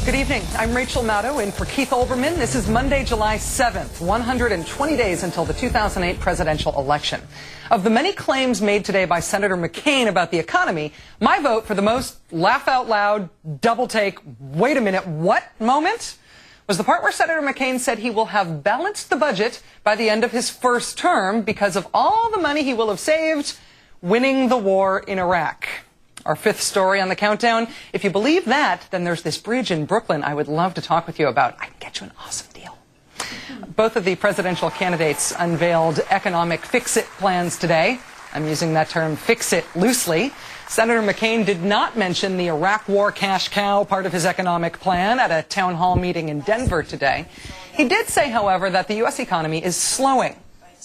Good evening. I'm Rachel Maddow in for Keith Olbermann. This is Monday, July 7th, 120 days until the 2008 presidential election. Of the many claims made today by Senator McCain about the economy, my vote for the most laugh-out-loud, double-take, wait a minute, what moment was the part where Senator McCain said he will have balanced the budget by the end of his first term because of all the money he will have saved winning the war in Iraq. Our fifth story on the countdown. If you believe that, then there's this bridge in Brooklyn I would love to talk with you about. I can get you an awesome deal. Both of the presidential candidates unveiled economic fix-it plans today. I'm using that term fix-it loosely. Senator McCain did not mention the Iraq war cash cow part of his economic plan at a town hall meeting in Denver today. He did say, however, that the U.S. economy is slowing.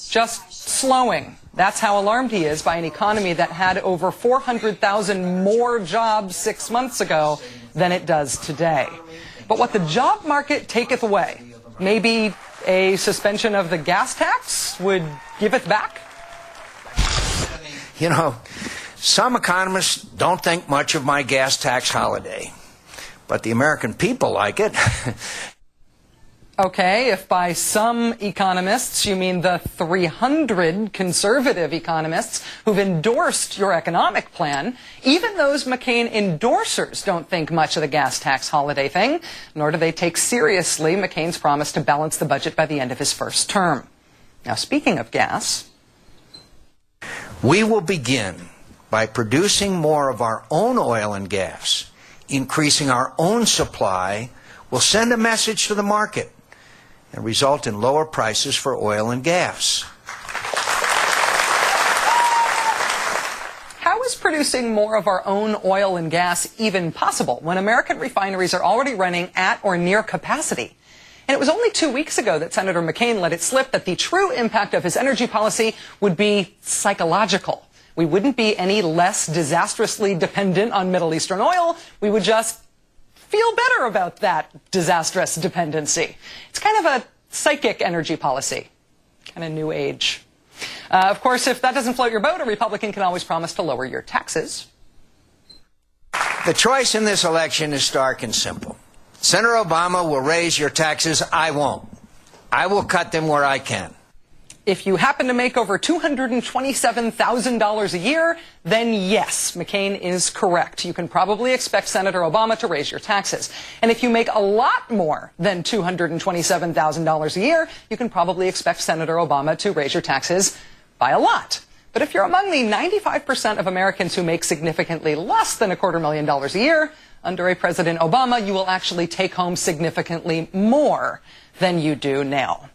Just slowing. That's how alarmed he is by an economy that had over 400,000 more jobs 6 months ago than it does today. But what the job market taketh away, maybe a suspension of the gas tax would give it back? You know, some economists don't think much of my gas tax holiday, but the American people like it. Okay, if by some economists you mean the 300 conservative economists who've endorsed your economic plan, even those McCain endorsers don't think much of the gas tax holiday thing, nor do they take seriously McCain's promise to balance the budget by the end of his first term. Now, speaking of gas, we will begin by producing more of our own oil and gas. Increasing our own supply will send a message to the market and result in lower prices for oil and gas. how is producing more of our own oil and gas even possible when American refineries are already running at or near capacity? And it was only 2 weeks ago that Senator McCain let it slip that the true impact of his energy policy would be psychological. We wouldn't be any less disastrously dependent on Middle Eastern oil. We would just feel better about that disastrous dependency. It's kind of a psychic energy policy, kind of new age. Of course, if that doesn't float your boat, a Republican can always promise to lower your taxes. The choice in this election is stark and simple. Senator Obama will raise your taxes. I won't. I will cut them where I can. If you happen to make over $227,000 a year, then yes, McCain is correct. You can probably expect Senator Obama to raise your taxes. And if you make a lot more than $227,000 a year, you can probably expect Senator Obama to raise your taxes by a lot. But if you're among the 95% of Americans who make significantly less than $250,000 a year, under a President Obama, you will actually take home significantly more than you do now.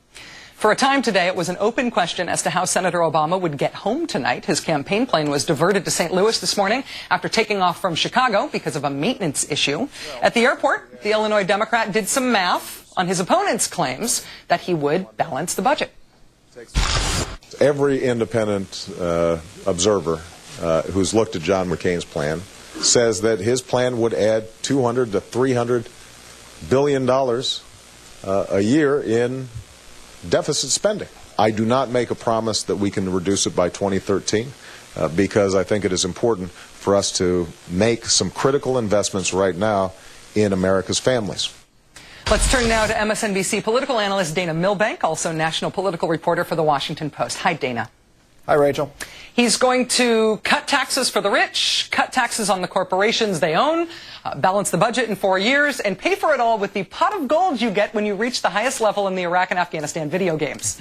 For a time today, it was an open question as to how Senator Obama would get home tonight. His campaign plane was diverted to St. Louis this morning after taking off from Chicago because of a maintenance issue. At the airport, the Illinois Democrat did some math on his opponent's claims that he would balance the budget. Every independent observer who's looked at John McCain's plan says that his plan would add $200 to $300 billion a year in deficit spending. I do not make a promise that we can reduce it by 2013 because I think it is important for us to make some critical investments right now in America's families. Let's turn now to MSNBC political analyst Dana Milbank, also national political reporter for The Washington Post. Hi, Dana. Hi, Rachel. He's going to cut taxes for the rich, cut taxes on the corporations they own, balance the budget in 4 years, and pay for it all with the pot of gold you get when you reach the highest level in the Iraq and Afghanistan video games.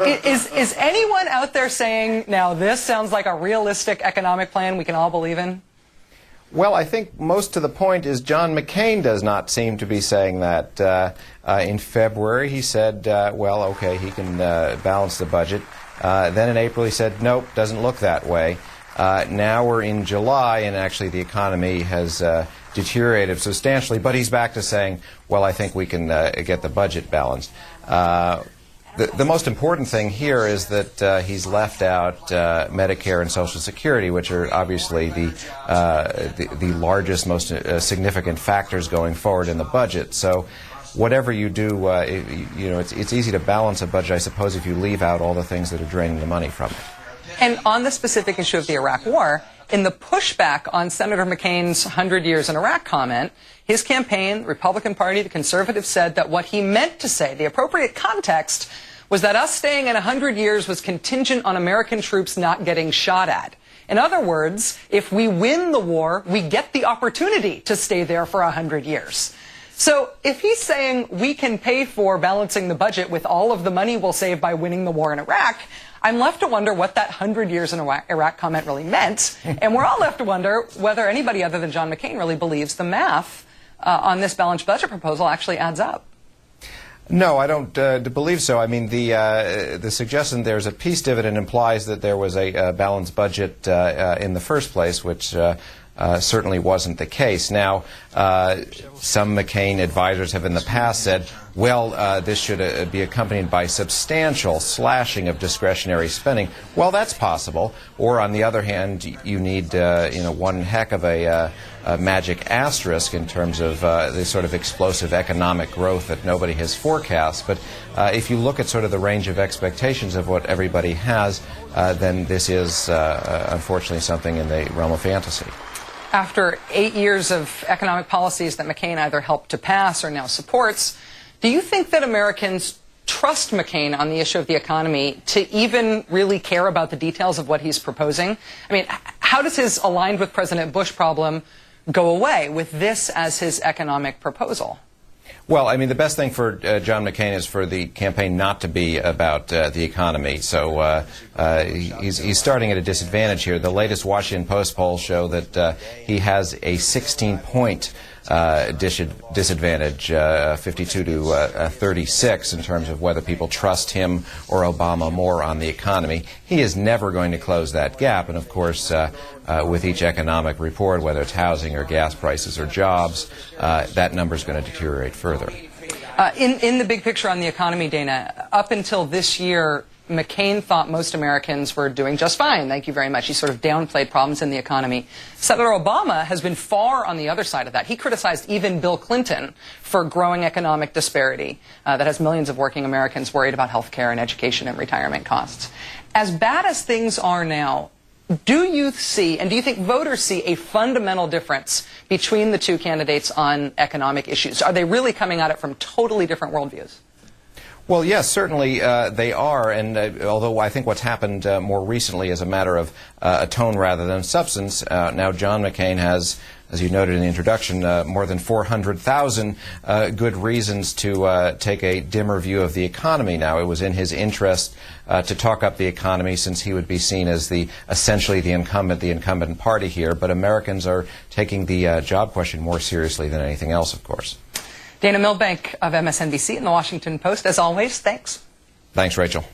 Is anyone out there saying, now this sounds like a realistic economic plan we can all believe in? Well, I think most to the point is John McCain does not seem to be saying that. In February, he said, well, okay, he can balance the budget. Then in April he said, nope, doesn't look that way. Now we're in July, and actually the economy has deteriorated substantially, but he's back to saying, well, I think we can get the budget balanced. The most important thing here is that he's left out Medicare and Social Security, which are obviously the largest, most significant factors going forward in the budget. So whatever you do, it's easy to balance a budget, I suppose, if you leave out all the things that are draining the money from it. And on the specific issue of the Iraq war, in the pushback on Senator McCain's 100 years in Iraq comment, his campaign, the Republican Party, the conservatives said that what he meant to say, the appropriate context, was that us staying in 100 years was contingent on American troops not getting shot at. In other words, if we win the war, we get the opportunity to stay there for 100 years. So if he's saying we can pay for balancing the budget with all of the money we'll save by winning the war in Iraq, I'm left to wonder what that 100 years in Iraq comment really meant. And we're all left to wonder whether anybody other than John McCain really believes the math on this balanced budget proposal actually adds up. No, I don't believe so. I mean, the suggestion there's a peace dividend implies that there was a balanced budget in the first place, which certainly wasn't the case. Now, some McCain advisors have in the past said, well, this should be accompanied by substantial slashing of discretionary spending. Well, that's possible. Or, on the other hand, you need, one heck of a magic asterisk in terms of the sort of explosive economic growth that nobody has forecast. But if you look at sort of the range of expectations of what everybody has, then this is, unfortunately, something in the realm of fantasy. After 8 years of economic policies that McCain either helped to pass or now supports, do you think that Americans trust McCain on the issue of the economy to even really care about the details of what he's proposing? I mean, how does his aligned with President Bush problem go away with this as his economic proposal? Well, I mean, the best thing for John McCain is for the campaign not to be about the economy. So he's starting at a disadvantage here. The latest Washington Post polls show that he has a 16-point disadvantage, 52 to 36, in terms of whether people trust him or Obama more on the economy. He is never going to close that gap. And, of course, with each economic report, whether it's housing or gas prices or jobs, that number is going to deteriorate further. In the big picture on the economy, Dana, up until this year, McCain thought most Americans were doing just fine. Thank you very much. He sort of downplayed problems in the economy. Senator Obama has been far on the other side of that. He criticized even Bill Clinton for growing economic disparity that has millions of working Americans worried about health care and education and retirement costs. As bad as things are now, do you see, and do you think voters see, a fundamental difference between the two candidates on economic issues? Are they really coming at it from totally different worldviews? Well, yes, certainly they are, and although I think what's happened more recently is a matter of a tone rather than substance, now John McCain has, as you noted in the introduction, more than 400,000 good reasons to take a dimmer view of the economy now. It was in his interest to talk up the economy, since he would be seen as essentially the incumbent party here, but Americans are taking the job question more seriously than anything else, of course. Dana Milbank of MSNBC and the Washington Post, as always, thanks. Thanks, Rachel.